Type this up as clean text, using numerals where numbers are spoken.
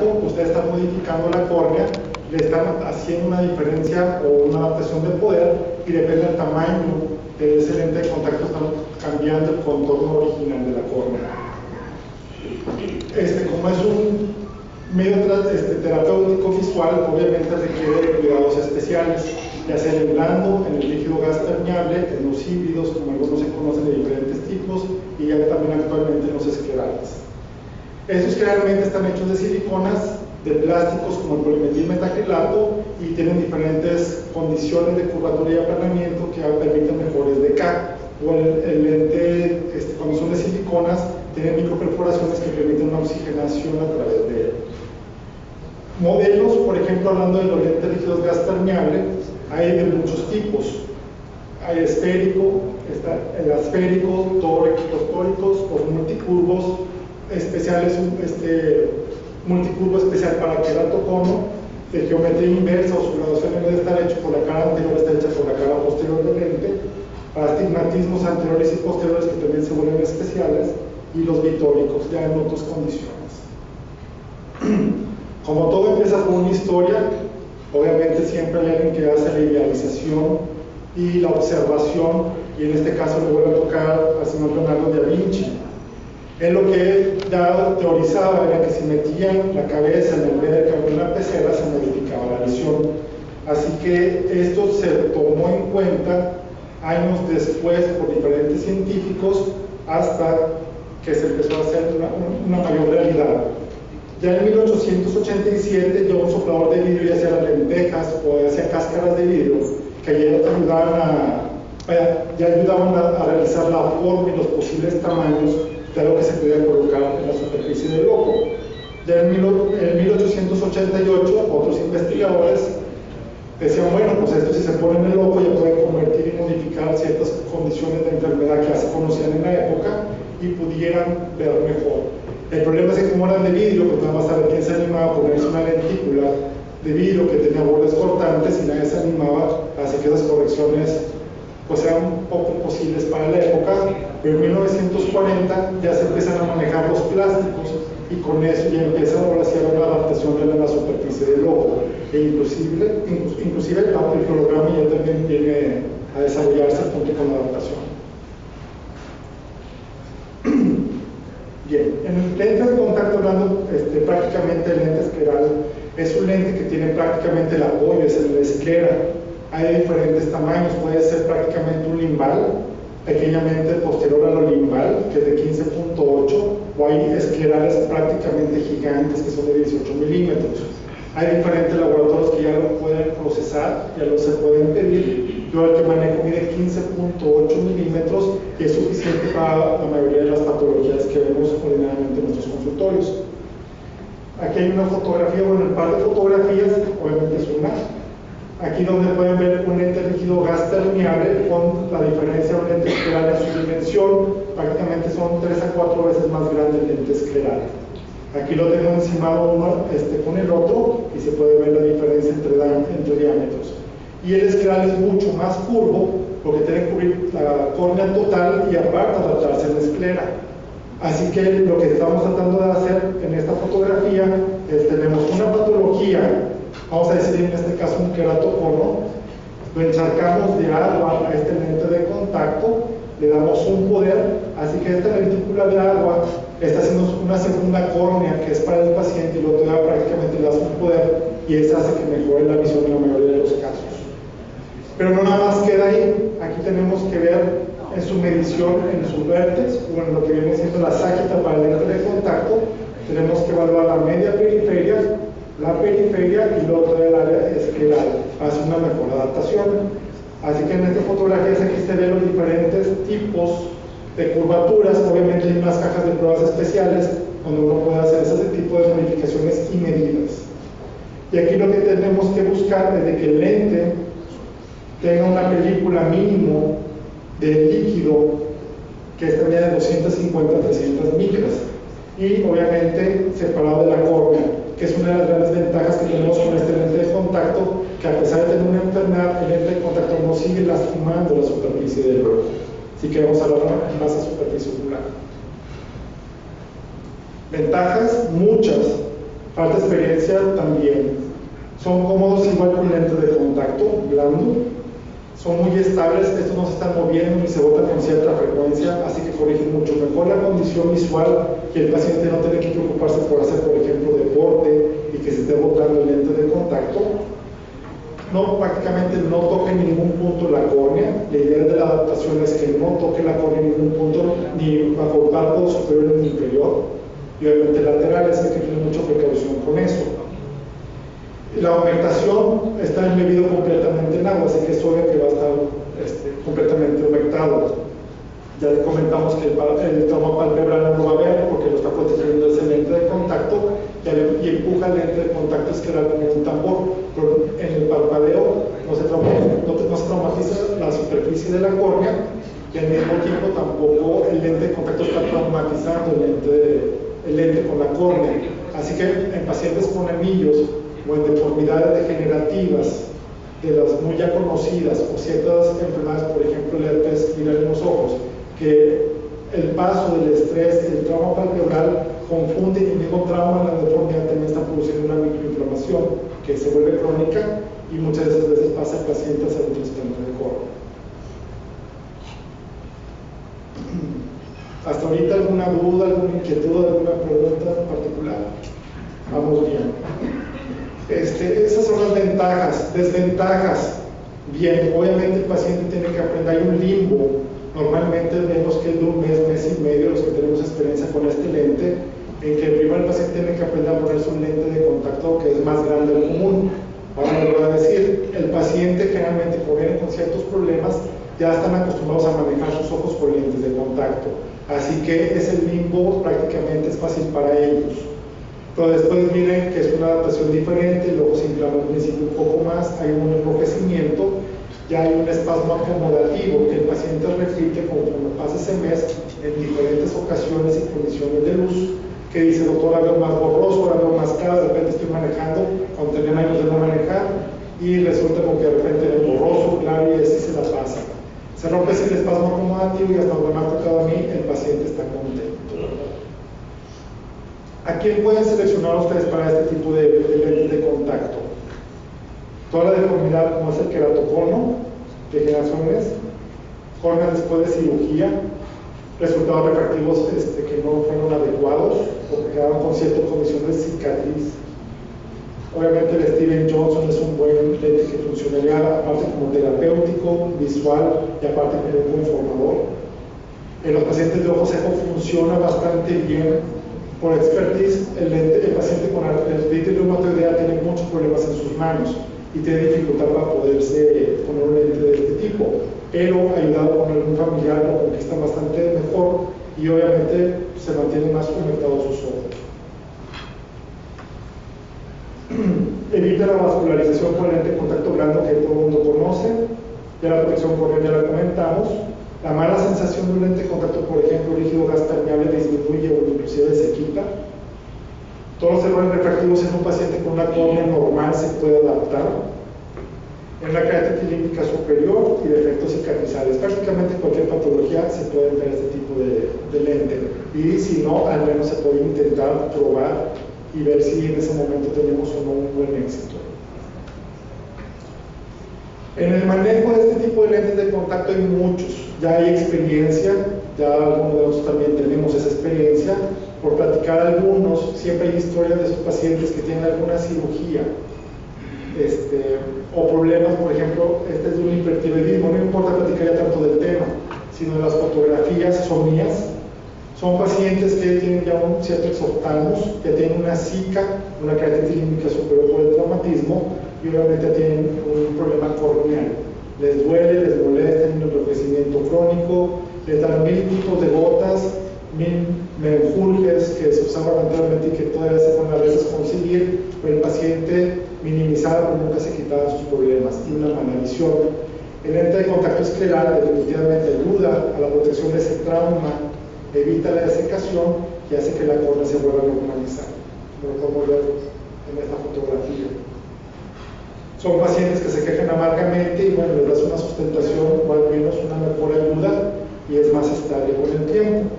contacto, usted está modificando la córnea, le están haciendo una diferencia o una adaptación de poder, y depende del tamaño de ese lente de contacto, están cambiando el contorno original de la córnea. Como es un medio terapéutico visual, obviamente requiere de cuidados especiales, ya sea en el blando, en el líquido gas permeable, en los híbridos, como algunos se conocen de diferentes tipos, y ya también actualmente en los esclerales. Estos generalmente están hechos de siliconas, de plásticos como el polimetilmetacrilato, y tienen diferentes condiciones de curvatura y aplanamiento que permiten mejores de K. O el lente, cuando son de siliconas, tienen microperforaciones que permiten una oxigenación a través de él. Modelos, por ejemplo, hablando de los lentes rígidos gas permeable, hay de muchos tipos. Hay esférico, está el asférico, tóricos, o multicurvos especiales, multicurvo especial para queratocono, de geometría inversa o su graduación en vez de estar hecho por la cara anterior, está hecha por la cara posterior del lente, para astigmatismos anteriores y posteriores que también se vuelven especiales, y los bitóricos, ya en otras condiciones. Como todo empieza con una historia, obviamente siempre hay alguien que hace la idealización y la observación, y en este caso le vuelve a tocar al señor Leonardo da Vinci. Él lo que ya teorizaba era que si metían la cabeza en el medio de una pecera se modificaba la visión. Así que esto se tomó en cuenta años después por diferentes científicos hasta que se empezó a hacer una mayor realidad. Ya en 1887 ya un soplador de vidrio ya hacía las lentejas o hacía cáscaras de vidrio que ya ayudaban a realizar la forma y los posibles tamaños de lo que se podía colocar en la superficie del ojo. Ya en 1888 otros investigadores decían, bueno, pues esto si se pone en el ojo ya puede convertir y modificar ciertas condiciones de enfermedad que ya se conocían en la época y pudieran ver mejor. El problema es que como eran de vidrio, pues nada más a ver quién se animaba a ponerse una lentícula de vidrio que tenía bordes cortantes y nadie se animaba, así que esas correcciones pues eran un poco imposibles para la época, pero en 1940 ya se empiezan a manejar los plásticos y con eso ya empieza ahora a hacer una adaptación de la superficie del ojo, e inclusive el holograma ya también viene a desarrollarse junto con la adaptación. Bien, en el lente de contacto hablando, prácticamente el lente escleral es un lente que tiene prácticamente el apoyo, es el esclera. Hay de diferentes tamaños, puede ser prácticamente un limbal, pequeñamente posterior a lo limbal, que es de 15.8, o hay esclerales prácticamente gigantes que son de 18 milímetros. Hay diferentes laboratorios que ya lo pueden procesar, ya lo se pueden pedir. Yo el que manejo mide 15.8 milímetros y es suficiente para la mayoría de las patologías que vemos ordinariamente en nuestros consultorios. Aquí hay una fotografía, bueno, el par de fotografías, obviamente es una. Aquí donde pueden ver un lente rígido gas permeable con la diferencia de un lente escleral en su dimensión, prácticamente son 3 a 4 veces más grande el lente escleral. Aquí lo tengo encimado uno con el otro y se puede ver la diferencia entre diámetros. Y el escleral es mucho más curvo porque tiene que cubrir la córnea total y aparte tratarse de esclera. Así que lo que estamos tratando de hacer en esta fotografía es tenemos una patología, vamos a decir en este caso un queratocono, lo encharcamos de agua a este lente de contacto, le damos un poder, así que esta lentícula de agua está haciendo una segunda córnea que es para el paciente y lo que da prácticamente le da un poder y eso hace que mejore la visión en la mayoría de los casos. Pero no nada más queda ahí, aquí tenemos que ver en su medición, en su vértex, o en lo que viene siendo la ságita para el lente de contacto, tenemos que evaluar la media periferia, la periferia y luego del área escleral, hace una mejor adaptación. Así que en esta fotografía aquí se ven los diferentes tipos de curvaturas, obviamente hay unas cajas de pruebas especiales donde uno puede hacer ese tipo de modificaciones y medidas. Y aquí lo que tenemos que buscar es de que el lente tenga una película mínimo de líquido que es también de 250 a 300 micras y obviamente separado de la córnea, que es una de las grandes ventajas que tenemos con este lente de contacto, que a pesar de tener una enfermedad, el lente de contacto no sigue lastimando la superficie del ojo. Así que vamos a hablar más de superficie ocular. Ventajas, muchas. Falta experiencia también. Son cómodos igual que un lente de contacto blando. Son muy estables, estos no se están moviendo ni se botan con cierta frecuencia, así que corrigen mucho mejor la condición visual y el paciente no tiene que preocuparse por hacer, por ejemplo, deporte y que se esté botando el lente de contacto. No, prácticamente no toque en ningún punto la córnea. La idea de la adaptación es que no toque la córnea en ningún punto, ni bajo el párpado superior ni inferior, y obviamente laterales, hay que tener mucha precaución con eso. La humectación está embebido completamente en agua, así que es obvio que va a estar completamente humectado. Ya le comentamos que el trauma palpebral no va a ver porque lo está protegiendo ese lente de contacto y empuja el lente de contacto escleral como un tambor, pero en el parpadeo no se traumatiza la superficie de la córnea y al mismo tiempo tampoco el lente de contacto está traumatizando el lente con la córnea. Así que en pacientes con anillos o en deformidades degenerativas de las muy ya conocidas o ciertas enfermedades, por ejemplo el herpes viral en los ojos, que el paso del estrés, el trauma palpebral confunde y el mismo trauma en la deformidad también está produciendo una microinflamación que se vuelve crónica y muchas de esas veces pasa al paciente a hacer un trasplante de córnea. ¿Hasta ahorita alguna duda, alguna inquietud, alguna pregunta en particular? Vamos bien. Esas son las ventajas. Desventajas. Bien, obviamente el paciente tiene que aprender, hay un limbo, normalmente menos que de un mes, mes y medio, los que tenemos experiencia con este lente, en que primero el paciente tiene que aprender a ponerse un lente de contacto que es más grande del común. Ahora le voy a decir, el paciente generalmente que viene con ciertos problemas ya están acostumbrados a manejar sus ojos con lentes de contacto, así que ese limbo prácticamente es fácil para ellos. Pero después miren que es una adaptación diferente, luego se inflama al principio un poco más, hay un enrojecimiento, ya hay un espasmo acomodativo que el paciente repite conforme pasa ese mes en diferentes ocasiones y condiciones de luz, que dice, doctor, ahora veo más borroso, ahora veo más claro, de repente estoy manejando, cuando tenía años de no manejar, y resulta como que de repente es borroso, claro, y así se la pasa. Se rompe ese espasmo acomodativo y hasta donde me ha tocado a mí, el paciente está contento. ¿A quién pueden seleccionar ustedes para este tipo de lentes de contacto? Toda la deformidad como es el queratocono, degeneraciones, córneas después de cirugía, resultados refractivos que no fueron adecuados o que quedaron con ciertas condiciones de cicatriz. Obviamente el Steven Johnson es un buen lente que funcionaría aparte como terapéutico, visual y aparte como informador. En los pacientes de ojo seco funciona bastante bien. Por expertise, el paciente con artritis reumatoidea tiene muchos problemas en sus manos y tiene dificultad para poderse poner un lente de este tipo, pero ayudado con algún familiar lo conquista bastante mejor y obviamente se mantienen más conectados sus ojos. Evita la vascularización con lente de contacto blando que todo el mundo conoce, ya la protección corneal ya la comentamos. La mala sensación de un lente de contacto, por ejemplo, rígido gas permeable disminuye o inclusive se quita. Todos los errores refractivos en un paciente con una córnea normal se puede adaptar. En la keratitis límbica superior y defectos cicatrizales. Prácticamente cualquier patología se puede ver este tipo de lente. Y si no, al menos se puede intentar probar y ver si en ese momento tenemos o no un buen éxito. En el manejo de este tipo de lentes de contacto hay muchos, ya hay experiencia, ya algunos de nosotros también tenemos esa experiencia. Por platicar algunos, siempre hay historias de esos pacientes que tienen alguna cirugía o problemas, por ejemplo, este es de un hipertiroidismo, no importa platicar ya tanto del tema, sino de las fotografías son mías. Son pacientes que tienen ya un cierto exoptalmos, que tienen una zika, una keratitis límbica superior por el traumatismo, y obviamente tienen un problema corneal. Les duele, les molesta, tienen un enrojecimiento crónico, les dan 1000 tipos de gotas, 1000 menjurjes que se usaban anteriormente y que todavía se pueden a veces conseguir, pero el paciente minimizaba pero nunca se quitaba sus problemas, y una mala visión. El lente de contacto escleral definitivamente ayuda a la protección de ese trauma, evita la desecación y hace que la córnea se vuelva a normalizar, como lo podemos ver en esta fotografía. Son pacientes que se quejan amargamente y bueno, les das una sustentación o al menos una mejor ayuda y es más estable con el tiempo.